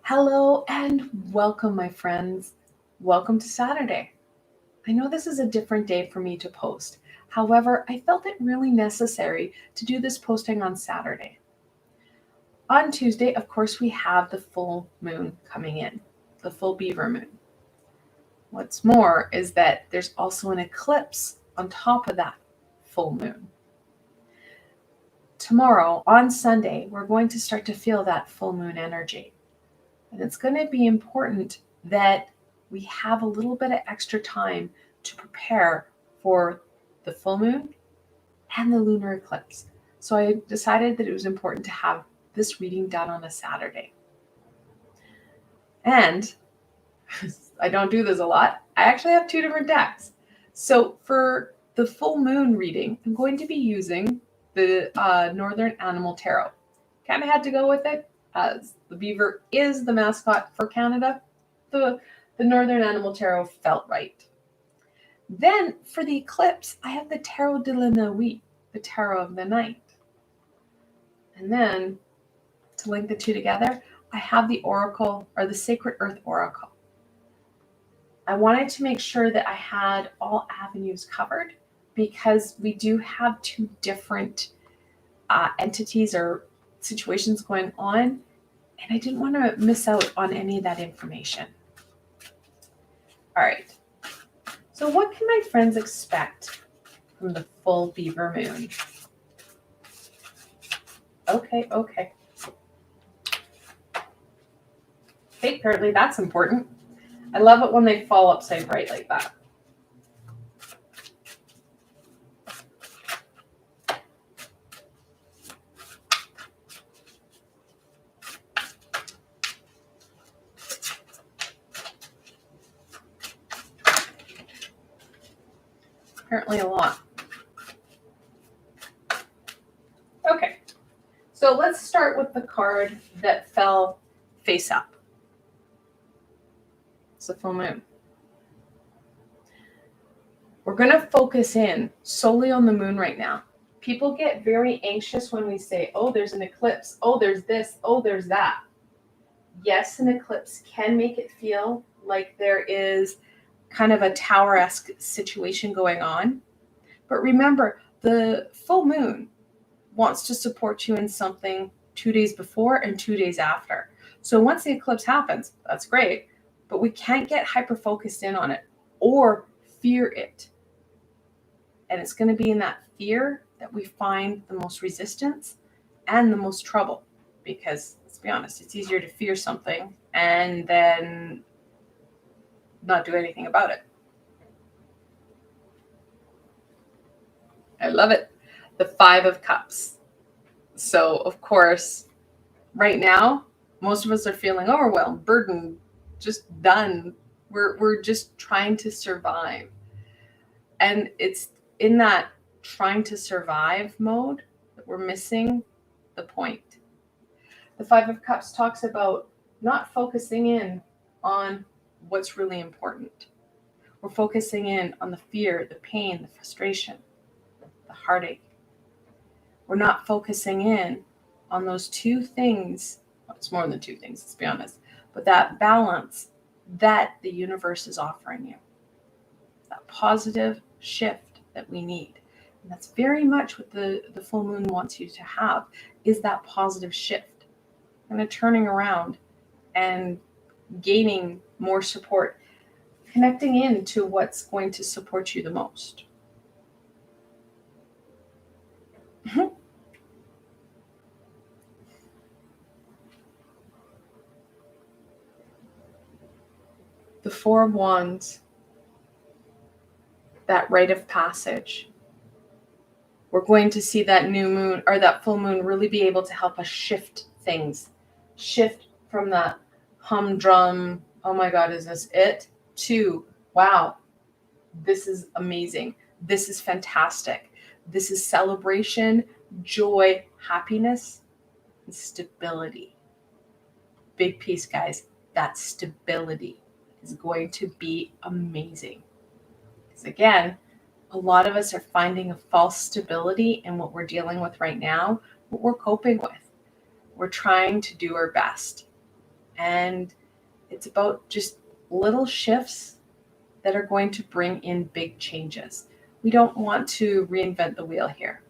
Hello and welcome, my friends. Welcome to Saturday. I know this is a different day for me to post. However, I felt it really necessary to do this posting on Saturday. On Tuesday, of course, we have the full moon coming in, the full Beaver moon. What's more is that there's also an eclipse on top of that full moon. Tomorrow, on Sunday, we're going to start to feel that full moon energy. And it's going to be important that we have a little bit of extra time to prepare for the full moon and the lunar eclipse. So I decided that it was important to have this reading done on a Saturday. And I don't do this a lot. I actually have two different decks. So for the full moon reading, I'm going to be using the Northern Animal Tarot. Kind of had to go with it, as the beaver is the mascot for Canada. The Northern Animal Tarot felt right. Then for the eclipse, I have the Tarot de la Nuit, the Tarot of the Night. And then to link the two together, I have the Oracle, or the Sacred Earth Oracle. I wanted to make sure that I had all avenues covered because we do have two different entities or situations going on, and I didn't want to miss out on any of that information. All right. So what can my friends expect from the full Beaver moon? Okay. Okay, apparently that's important. I love it when they fall upside right like that. Apparently a lot. Okay, so let's start with the card that fell face up. It's the full moon. We're going to focus in solely on the moon right now. People get very anxious when we say, oh, there's an eclipse. Oh, there's this. Oh, there's that. Yes, an eclipse can make it feel like there is kind of a tower-esque situation going on. But remember, the full moon wants to support you in something 2 days before and 2 days after. So once the eclipse happens, that's great, but we can't get hyper-focused in on it or fear it. And it's going to be in that fear that we find the most resistance and the most trouble. Because, let's be honest, it's easier to fear something and then not do anything about it. I love it. The Five of Cups. So, of course, right now, most of us are feeling overwhelmed, burdened, just done. We're just trying to survive. And it's in that trying to survive mode that we're missing the point. The Five of Cups talks about not focusing in on what's really important. We're focusing in on the fear, the pain, the frustration, the heartache. We're not focusing in on those two things. Well, it's more than two things, let's be honest. But that balance that the universe is offering you. That positive shift that we need. And that's very much what the full moon wants you to have, is that positive shift. Kind of turning around and gaining more support, connecting into what's going to support you the most. The Four of Wands, that rite of passage. We're going to see that new moon or that full moon really be able to help us shift things. Shift from that humdrum, oh my God, is this it? To, wow, this is amazing. This is fantastic. This is celebration, joy, happiness, and stability. Big piece, guys. That stability is going to be amazing. Because again, a lot of us are finding a false stability in what we're dealing with right now, what we're coping with. We're trying to do our best. And it's about just little shifts that are going to bring in big changes. We don't want to reinvent the wheel here.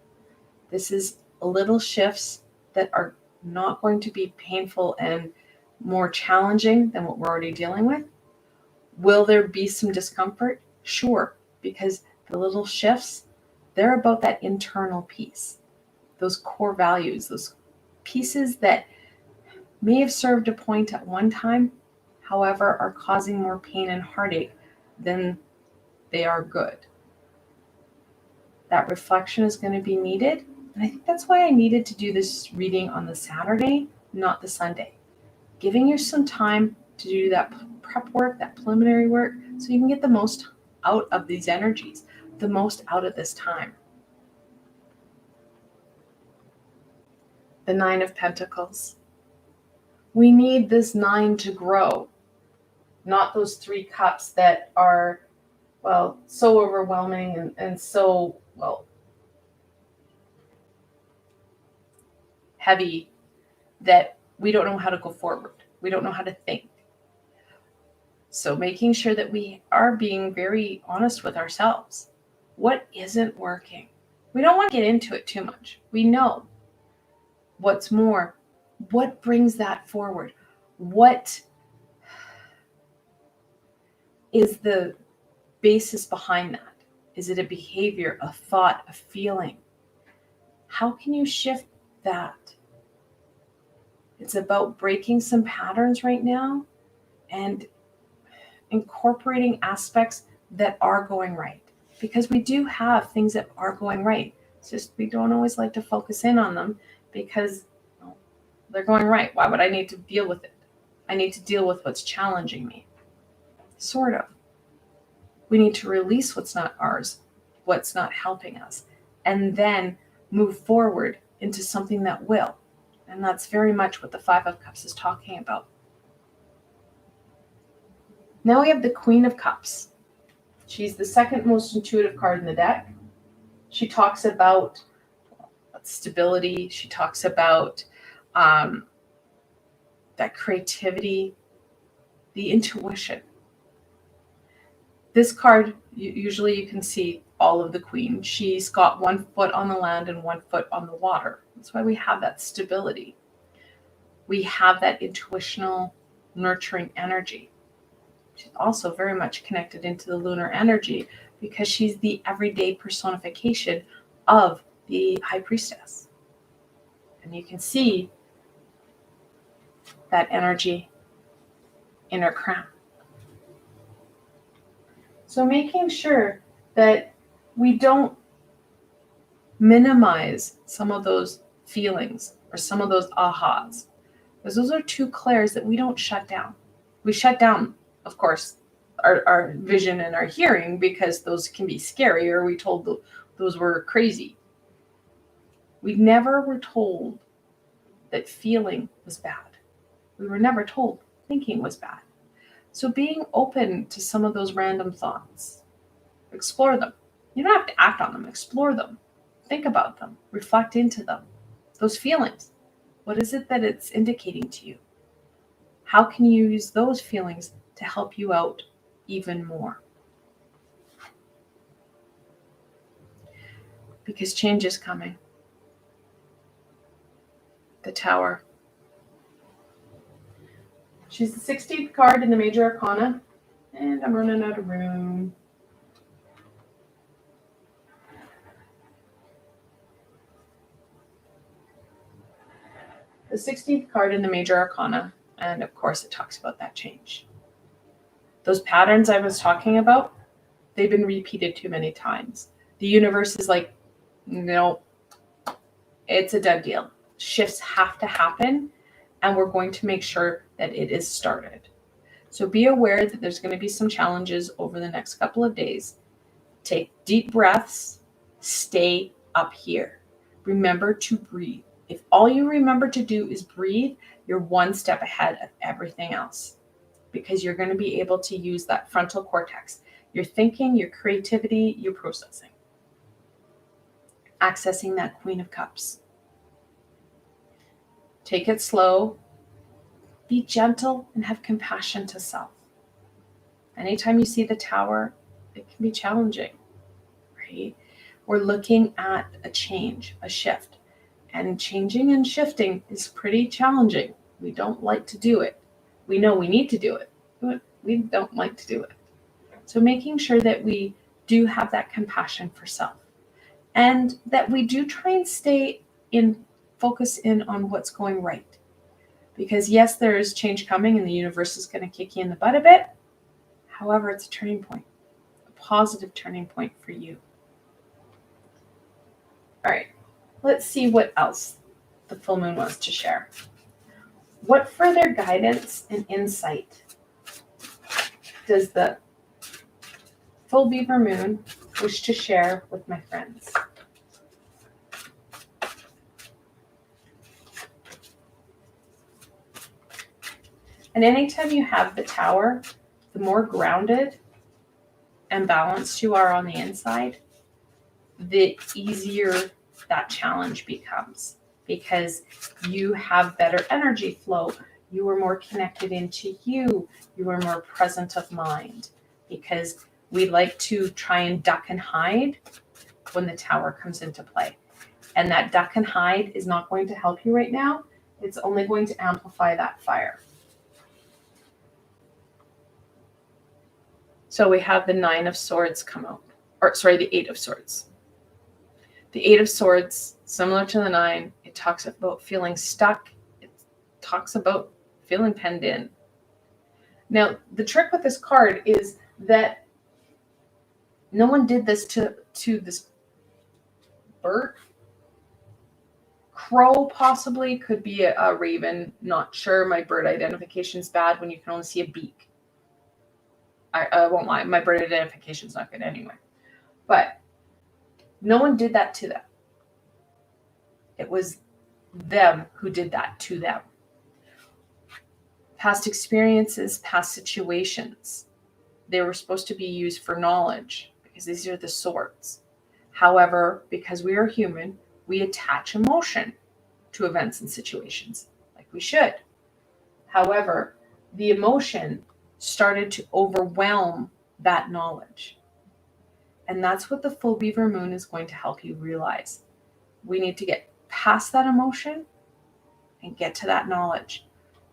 This is little shifts that are not going to be painful and more challenging than what we're already dealing with. Will there be some discomfort? Sure, because the little shifts, they're about that internal piece, those core values, those pieces that may have served a point at one time, however, are causing more pain and heartache than they are good. That reflection is going to be needed. And I think that's why I needed to do this reading on the Saturday, not the Sunday. Giving you some time to do that prep work, that preliminary work, so you can get the most out of these energies, the most out of this time. The 9 of Pentacles. We need this 9 to grow, not those 3 cups that are, well, so overwhelming and so, well, heavy that we don't know how to go forward. We don't know how to think. So making sure that we are being very honest with ourselves. What isn't working? We don't want to get into it too much. We know what's more. What brings that forward? What is the basis behind that? Is it a behavior, a thought, a feeling? How can you shift that? It's about breaking some patterns right now and incorporating aspects that are going right. Because we do have things that are going right. It's just we don't always like to focus in on them because they're going right. Why would I need to deal with it? I need to deal with what's challenging me. Sort of. We need to release what's not ours, what's not helping us, and then move forward into something that will. And that's very much what the 5 of Cups is talking about. Now we have the Queen of Cups. She's the second most intuitive card in the deck. She talks about stability. She talks about that creativity, the intuition. This card, usually you can see all of the Queen. She's got 1 foot on the land and 1 foot on the water. That's why we have that stability. We have that intuitional, nurturing energy. She's also very much connected into the lunar energy because she's the everyday personification of the High Priestess. And you can see that energy in her crown. So making sure that we don't minimize some of those feelings or some of those ahas, because those are 2 clairs that we don't shut down. We shut down, of course, our vision and our hearing because those can be scary, or we told those were crazy. We never were told that feeling was bad. We were never told thinking was bad. So being open to some of those random thoughts, explore them. You don't have to act on them, explore them. Think about them, reflect into them. Those feelings, what is it that it's indicating to you? How can you use those feelings to help you out even more? Because change is coming. The Tower. She's the 16th card in the Major Arcana. And I'm running out of room. The 16th card in the Major Arcana. And of course, it talks about that change. Those patterns I was talking about, they've been repeated too many times. The universe is like, no, it's a done deal. Shifts have to happen, and we're going to make sure that it is started. So be aware that there's going to be some challenges over the next couple of days. Take deep breaths. Stay up here. Remember to breathe. If all you remember to do is breathe, you're 1 step ahead of everything else, because you're going to be able to use that frontal cortex, your thinking, your creativity, your processing. Accessing that Queen of Cups. Take it slow. Be gentle and have compassion to self. Anytime you see the Tower, it can be challenging, right? We're looking at a change, a shift. And changing and shifting is pretty challenging. We don't like to do it. We know we need to do it, but we don't like to do it. So making sure that we do have that compassion for self, and that we do try and stay in focus in on what's going right. Because yes, there is change coming and the universe is going to kick you in the butt a bit. However, it's a turning point, a positive turning point for you. All right, let's see what else the full moon wants to share. What further guidance and insight does the full Beaver moon wish to share with my friends? And anytime you have the Tower, the more grounded and balanced you are on the inside, the easier that challenge becomes, because you have better energy flow. You are more connected into you. You are more present of mind, because we like to try and duck and hide when the Tower comes into play. And that duck and hide is not going to help you right now. It's only going to amplify that fire. So we have the Nine of Swords come out, the Eight of Swords. The Eight of Swords, similar to the Nine, it talks about feeling stuck. It talks about feeling penned in. Now, the trick with this card is that no one did this to this bird. Crow possibly, could be a raven, not sure. My bird identification is bad when you can only see a beak. I won't lie, my bird identification is not good anyway. But no one did that to them. It was them who did that to them. Past experiences, past situations, they were supposed to be used for knowledge, because these are the swords. However, because we are human, we attach emotion to events and situations, like we should. However, the emotion started to overwhelm that knowledge. And that's what the full Beaver moon is going to help you realize. We need to get past that emotion and get to that knowledge.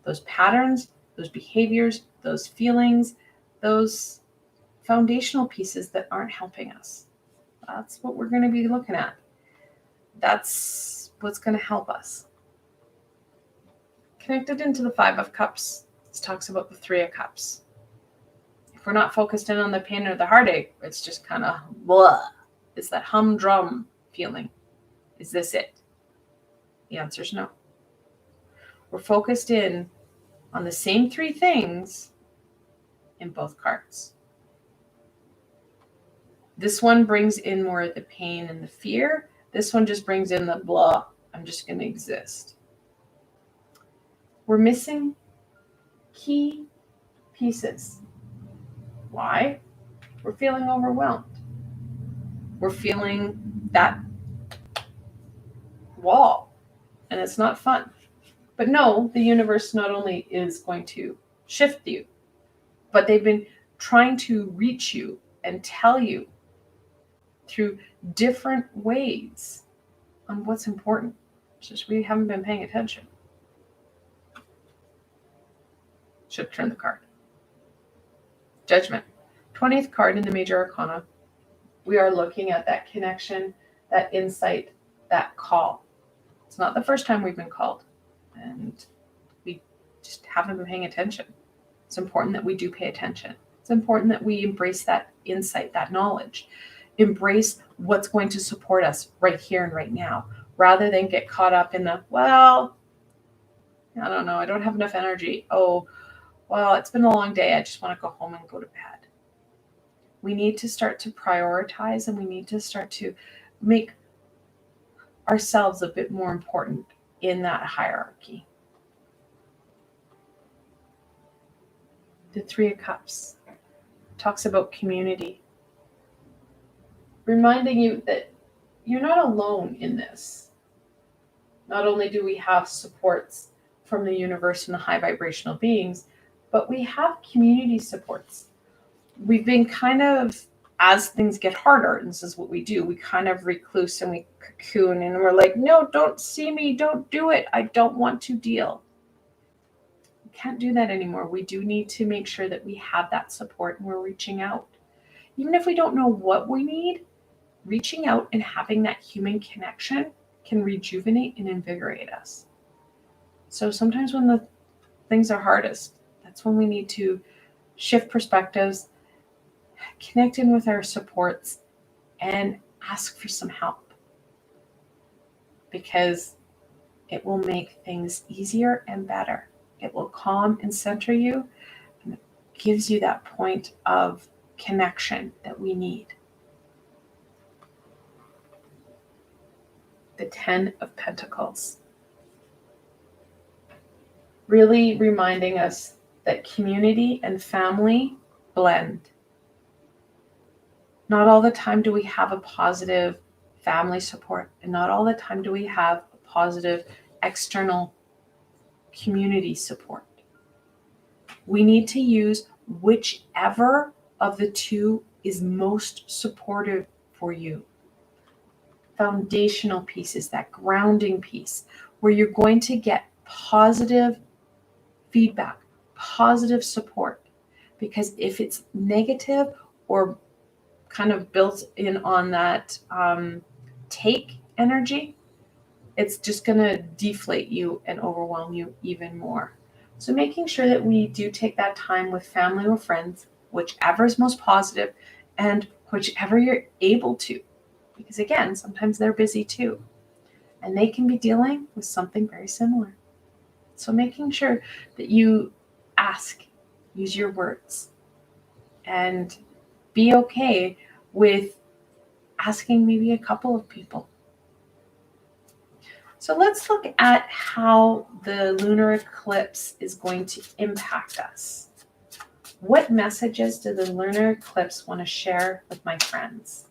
Those patterns, those behaviors, those feelings, those foundational pieces that aren't helping us. That's what we're going to be looking at. That's what's going to help us. Connected into the Five of Cups, this talks about the Three of Cups. If we're not focused in on the pain or the heartache, it's just kind of blah. It's that humdrum feeling. Is this it? The answer is no. We're focused in on the same three things in both cards. This one brings in more of the pain and the fear. This one just brings in the blah. I'm just going to exist. We're missing key pieces. Why? We're feeling overwhelmed. We're feeling that wall, and it's not fun. But no, the universe not only is going to shift you, but they've been trying to reach you and tell you through different ways on what's important. It's just we haven't been paying attention. Should have turned the card. Judgment. 20th card in the Major Arcana. We are looking at that connection, that insight, that call. It's not the first time we've been called, and we just haven't been paying attention. It's important that we do pay attention. It's important that we embrace that insight, that knowledge. Embrace what's going to support us right here and right now, rather than get caught up in the, well, I don't know, I don't have enough energy. Oh, well, it's been a long day. I just want to go home and go to bed. We need to start to prioritize, and we need to start to make ourselves a bit more important in that hierarchy. The Three of Cups talks about community, reminding you that you're not alone in this. Not only do we have supports from the universe and the high vibrational beings, but we have community supports. We've been kind of, as things get harder, and this is what we do, we kind of recluse and we cocoon and we're like, no, don't see me, don't do it, I don't want to deal. We can't do that anymore. We do need to make sure that we have that support and we're reaching out. Even if we don't know what we need, reaching out and having that human connection can rejuvenate and invigorate us. So sometimes when the things are hardest, that's when we need to shift perspectives, connect in with our supports, and ask for some help, because it will make things easier and better. It will calm and center you, and it gives you that point of connection that we need. The 10 of Pentacles. Really reminding us that community and family blend. Not all the time do we have a positive family support, and not all the time do we have a positive external community support. We need to use whichever of the two is most supportive for you. Foundational piece is that grounding piece where you're going to get positive feedback, positive support. Because if it's negative or kind of built in on that take energy, it's just going to deflate you and overwhelm you even more. So making sure that we do take that time with family or friends, whichever is most positive and whichever you're able to. Because again, sometimes they're busy too, and they can be dealing with something very similar. So making sure that you ask, use your words, and be okay with asking maybe a couple of people. So let's look at how the lunar eclipse is going to impact us. What messages do the lunar eclipse want to share with my friends?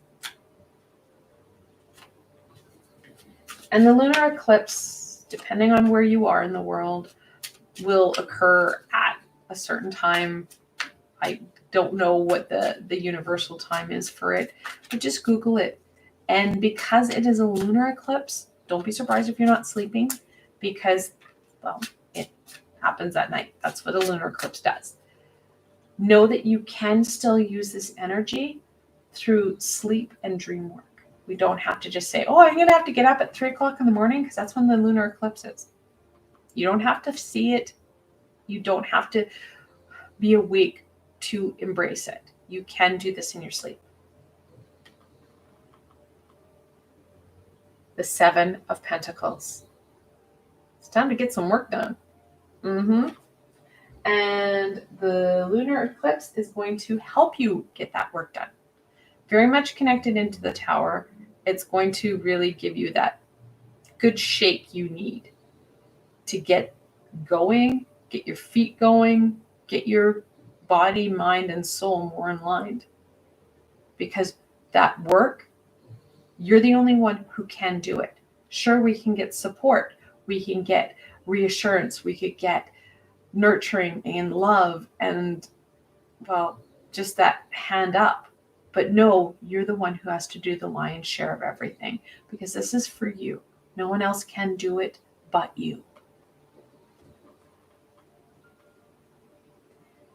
And the lunar eclipse, depending on where you are in the world, will occur at a certain time. I don't know what the universal time is for it, but just Google it. And because it is a lunar eclipse, don't be surprised if you're not sleeping, because, well, it happens at night. That's what a lunar eclipse does. Know that you can still use this energy through sleep and dream work. We don't have to just say, oh, I'm going to have to get up at 3 o'clock in the morning because that's when the lunar eclipse is. You don't have to see it. You don't have to be awake to embrace it. You can do this in your sleep. The 7 of Pentacles. It's time to get some work done. And the lunar eclipse is going to help you get that work done. Very much connected into the tower. It's going to really give you that good shake you need to get going, get your feet going, get your body, mind, and soul more in line. Because that work, you're the only one who can do it. Sure, we can get support. We can get reassurance. We could get nurturing and love and, well, just that hand up. But no, you're the one who has to do the lion's share of everything, because this is for you. No one else can do it but you.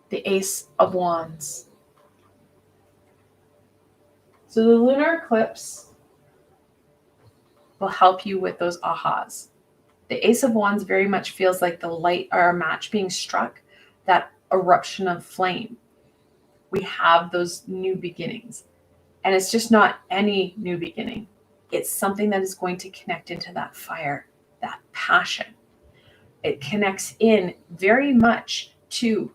The Ace of Wands. So the lunar eclipse will help you with those ahas. The Ace of Wands very much feels like the light or a match being struck, that eruption of flame. We have those new beginnings. And it's just not any new beginning. It's something that is going to connect into that fire, that passion. It connects in very much to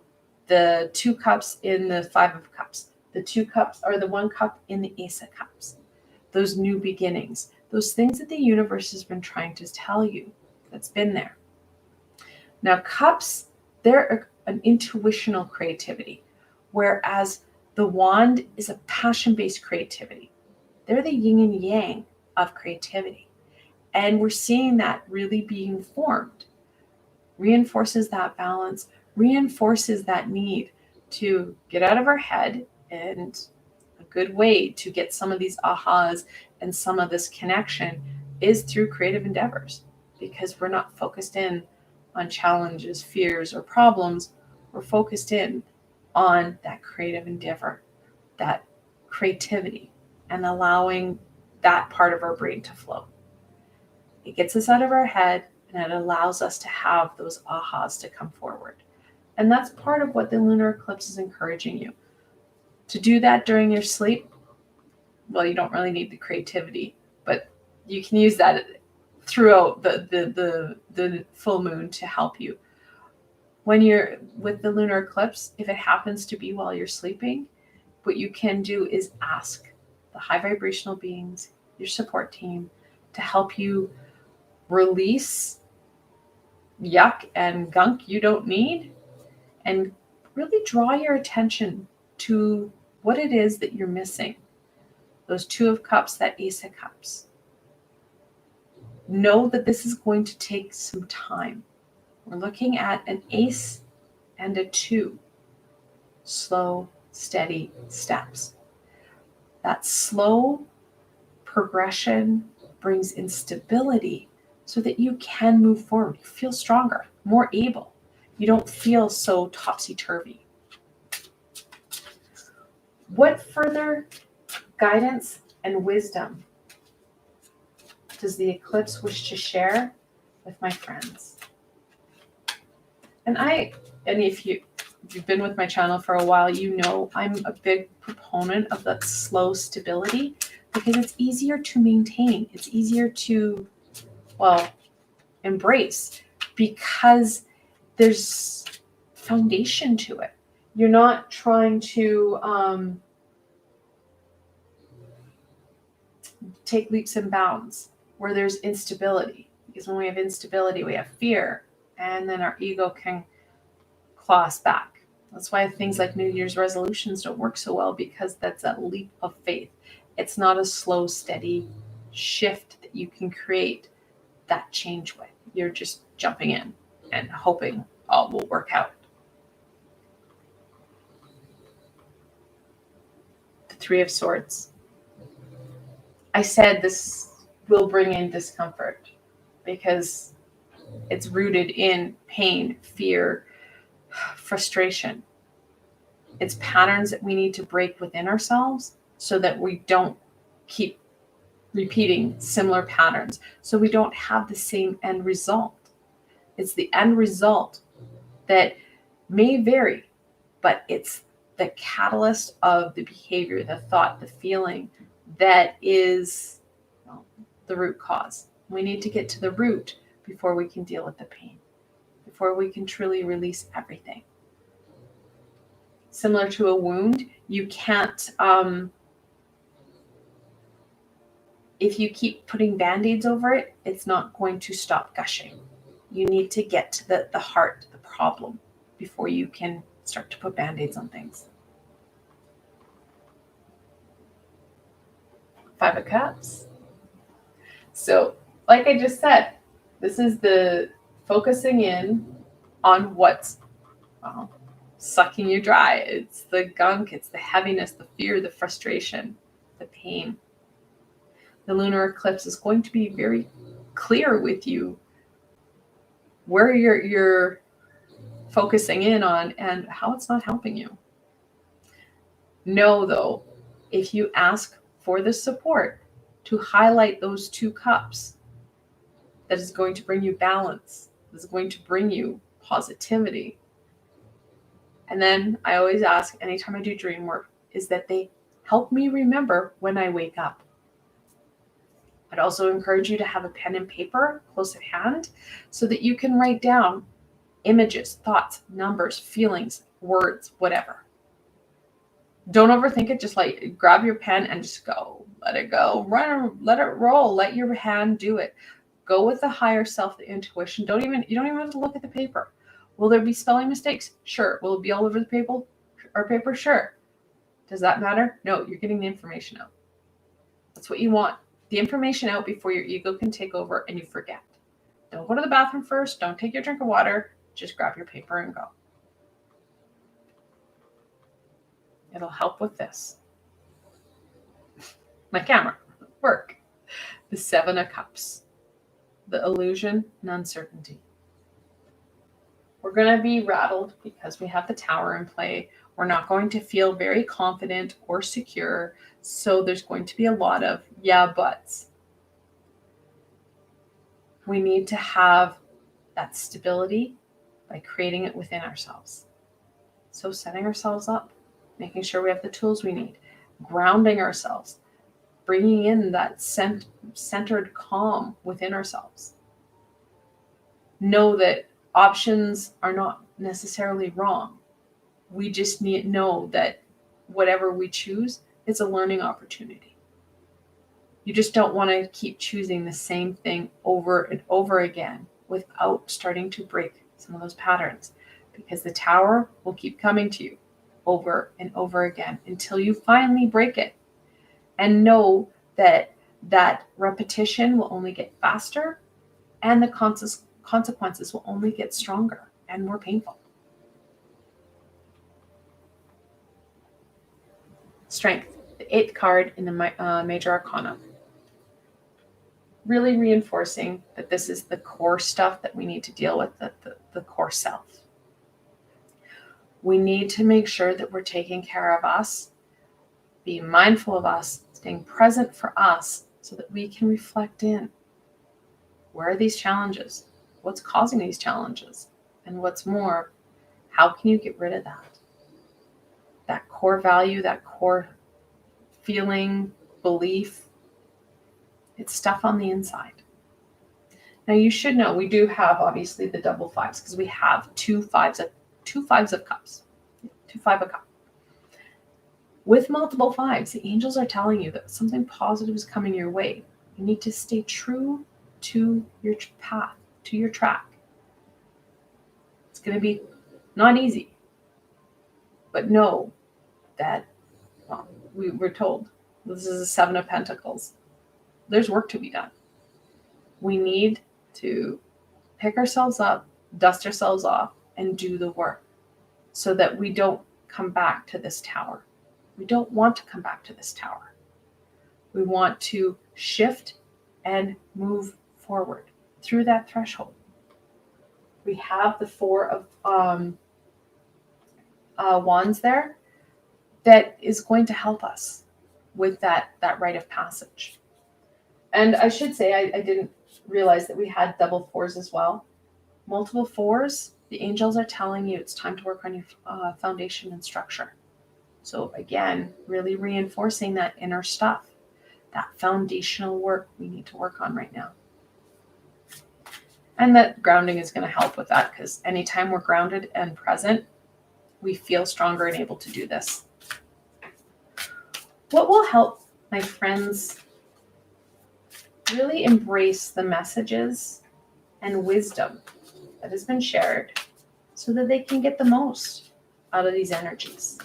the 2 cups in the 5 of cups. The 2 cups are the 1 cup in the Ace of Cups. Those new beginnings, those things that the universe has been trying to tell you, that's been there. Now, cups, they're an intuitional creativity, whereas the wand is a passion-based creativity. They're the yin and yang of creativity. And we're seeing that really being formed. reinforces that balance, reinforces that need to get out of our head. And a good way to get some of these ahas and some of this connection is through creative endeavors, because we're not focused in on challenges, fears, or problems. We're focused in on that creative endeavor, that creativity, and allowing that part of our brain to flow. It gets us out of our head, and it allows us to have those ahas to come forward. And that's part of what the lunar eclipse is encouraging you. To do that during your sleep, well, you don't really need the creativity, but you can use that throughout the full moon to help you. When you're with the lunar eclipse, if it happens to be while you're sleeping, what you can do is ask the high vibrational beings, your support team, to help you release yuck and gunk you don't need, and really draw your attention to what it is that you're missing. Those Two of Cups, that Ace of Cups. Know that this is going to take some time. We're looking at an ace and a two. Slow, steady steps. That slow progression brings instability so that you can move forward. You feel stronger, more able. You don't feel so topsy-turvy. What further guidance and wisdom does the eclipse wish to share with my friends? And if you've been with my channel for a while, you know I'm a big proponent of that slow stability, because it's easier to maintain. It's easier to, embrace, because there's foundation to it. You're not trying to take leaps and bounds where there's instability, because when we have instability, we have fear, and then our ego can claw us back. That's why things like New Year's resolutions don't work so well, because that's a leap of faith. It's not a slow, steady shift that you can create that change with. You're just jumping in and hoping all will work out. The Three of Swords. I said this will bring in discomfort because it's rooted in pain, fear, frustration. It's patterns that we need to break within ourselves so that we don't keep repeating similar patterns, so we don't have the same end result. It's the end result that may vary, but it's the catalyst of the behavior, the thought, the feeling that is the root cause. We need to get to the root before we can deal with the pain, before we can truly release everything. Similar to a wound, you can't, if you keep putting band-aids over it, it's not going to stop gushing. You need to get to the heart, the problem, before you can start to put band-aids on things. Five of Cups. So, like I just said, this is the focusing in on what's sucking you dry. It's the gunk, it's the heaviness, the fear, the frustration, the pain. The lunar eclipse is going to be very clear with you where you're focusing in on and how it's not helping you. Know, though, if you ask for the support to highlight those two cups, that is going to bring you balance, that is going to bring you positivity. And then I always ask, anytime I do dream work, is that they help me remember when I wake up. I'd also encourage you to have a pen and paper close at hand so that you can write down images, thoughts, numbers, feelings, words, whatever. Don't overthink it. Just like grab your pen and just go. Let it go. Run, let it roll. Let your hand do it. Go with the higher self, the intuition. You don't even have to look at the paper. Will there be spelling mistakes? Sure. Will it be all over the paper? Sure. Does that matter? No, you're getting the information out. That's what you want. The information out before your ego can take over and you forget. Don't go to the bathroom first. Don't take your drink of water. Just grab your paper and go. It'll help with this. My camera. Work. The 7 of Cups. The illusion and uncertainty. We're going to be rattled because we have the Tower in play. We're not going to feel very confident or secure. So there's going to be a lot of yeah, buts. We need to have that stability by creating it within ourselves. So setting ourselves up, making sure we have the tools we need, grounding ourselves, bringing in that centered calm within ourselves. Know that options are not necessarily wrong. We just need to know that whatever we choose, it's a learning opportunity. You just don't want to keep choosing the same thing over and over again without starting to break some of those patterns, because the Tower will keep coming to you over and over again until you finally break it. And know that that repetition will only get faster and the consequences will only get stronger and more painful. Strength, the 8th card in the Major Arcana. Really reinforcing that this is the core stuff that we need to deal with, the core self. We need to make sure that we're taking care of us, being mindful of us, staying present for us so that we can reflect in. Where are these challenges? What's causing these challenges? And what's more, how can you get rid of that? That core value, that core feeling, belief, it's stuff on the inside. Now you should know we do have obviously the double 5s because we have two fives of cups. 2 5 of cups. With multiple 5s, the angels are telling you that something positive is coming your way. You need to stay true to your path, to your track. It's going to be not easy, but know that, well, we're told this is a 7 of Pentacles. There's work to be done. We need to pick ourselves up, dust ourselves off, and do the work so that we don't come back to this Tower. We don't want to come back to this Tower. We want to shift and move forward through that threshold. We have the 4 of Wands there that is going to help us with that rite of passage. And I should say, I didn't realize that we had double 4s as well. Multiple 4s, the angels are telling you it's time to work on your foundation and structure. So again, really reinforcing that inner stuff, that foundational work we need to work on right now. And that grounding is going to help with that, because anytime we're grounded and present, we feel stronger and able to do this. What will help my friends really embrace the messages and wisdom that has been shared so that they can get the most out of these energies?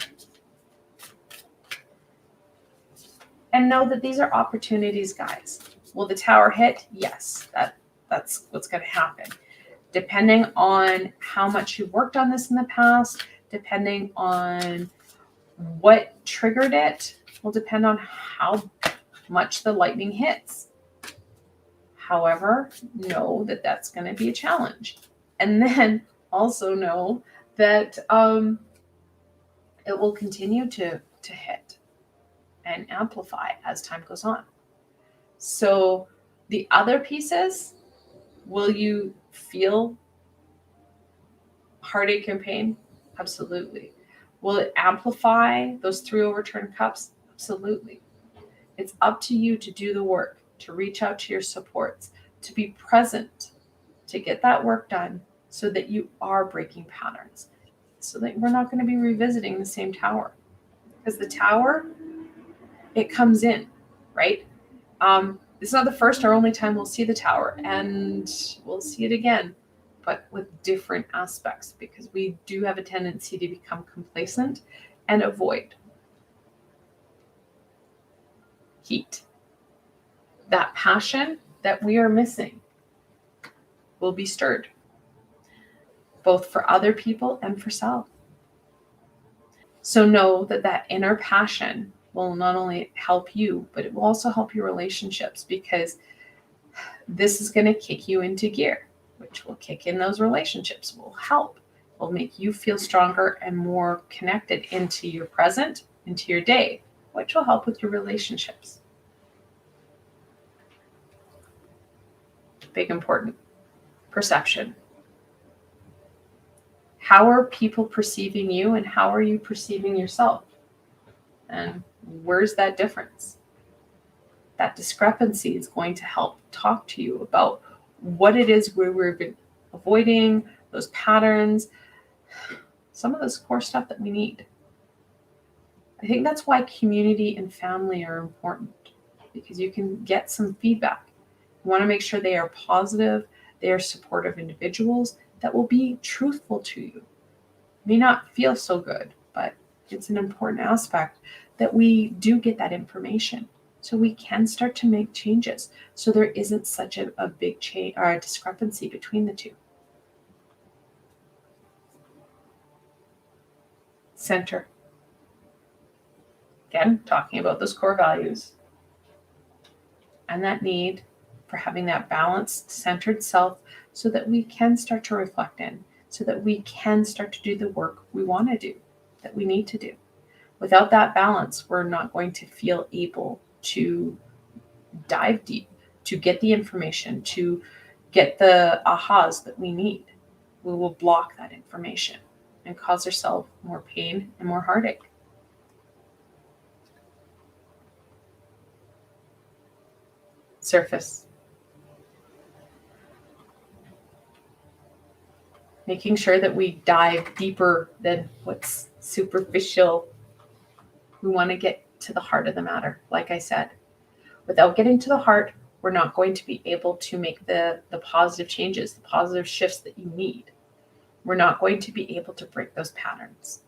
And know that these are opportunities, guys. Will the Tower hit? Yes, that's what's going to happen. Depending on how much you worked on this in the past, depending on what triggered it, will depend on how much the lightning hits. However, know that that's going to be a challenge. And then also know that it will continue to hit and amplify as time goes on. So the other pieces, will you feel heartache and pain? Absolutely. Will it amplify those 3 overturned cups? Absolutely. It's up to you to do the work, to reach out to your supports, to be present, to get that work done so that you are breaking patterns, so that we're not going to be revisiting the same Tower. Because the Tower, it comes in, right? It's not the first or only time we'll see the Tower, and we'll see it again, but with different aspects, because we do have a tendency to become complacent and avoid heat. That passion that we are missing will be stirred, both for other people and for self. So know that inner passion will not only help you, but it will also help your relationships, because this is going to kick you into gear, which will kick in those relationships, will help, will make you feel stronger and more connected into your present, into your day, which will help with your relationships. Big important. Perception. How are people perceiving you, and how are you perceiving yourself? And where's that difference? That discrepancy is going to help talk to you about what it is where we've been avoiding, those patterns, some of this core stuff that we need. I think that's why community and family are important, because you can get some feedback. You want to make sure they are positive, they are supportive individuals that will be truthful to you. May not feel so good, but it's an important aspect that we do get that information, so we can start to make changes, so there isn't such a big change or a discrepancy between the two. Center. Again, talking about those core values and that need for having that balanced, centered self, so that we can start to reflect in, so that we can start to do the work we want to do, that we need to do. Without that balance, we're not going to feel able to dive deep, to get the information, to get the ahas that we need. We will block that information and cause ourselves more pain and more heartache. Surface. Making sure that we dive deeper than what's superficial. We want to get to the heart of the matter, like I said. Without getting to the heart, we're not going to be able to make the positive changes, the positive shifts that you need. We're not going to be able to break those patterns,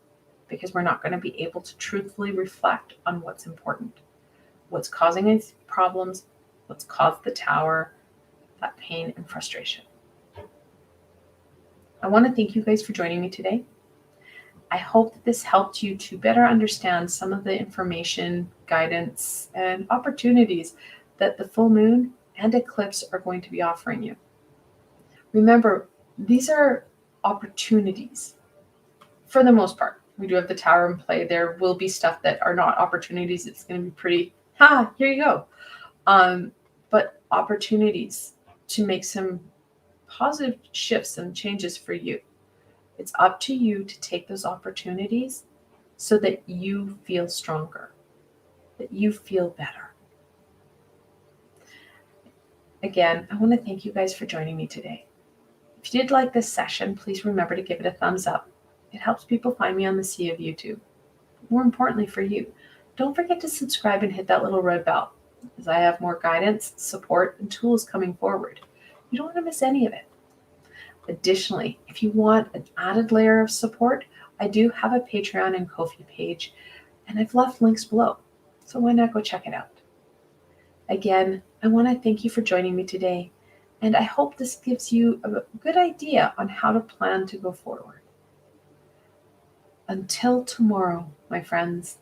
because we're not going to be able to truthfully reflect on what's important, what's causing these problems, what's caused the tower, that pain and frustration. I want to thank you guys for joining me today. I hope that this helped you to better understand some of the information, guidance, and opportunities that the full moon and eclipse are going to be offering you. Remember, these are opportunities for the most part. We do have the tower in play. There will be stuff that are not opportunities. It's going to be pretty, here you go. But opportunities to make some positive shifts and changes for you. It's up to you to take those opportunities so that you feel stronger, that you feel better. Again, I want to thank you guys for joining me today. If you did like this session, please remember to give it a thumbs up. It helps people find me on the sea of YouTube. More importantly for you, don't forget to subscribe and hit that little red bell, as I have more guidance, support, and tools coming forward. You don't want to miss any of it. Additionally, if you want an added layer of support, I do have a Patreon and Ko-fi page, and I've left links below, so why not go check it out? Again, I want to thank you for joining me today, and I hope this gives you a good idea on how to plan to go forward. Until tomorrow, my friends,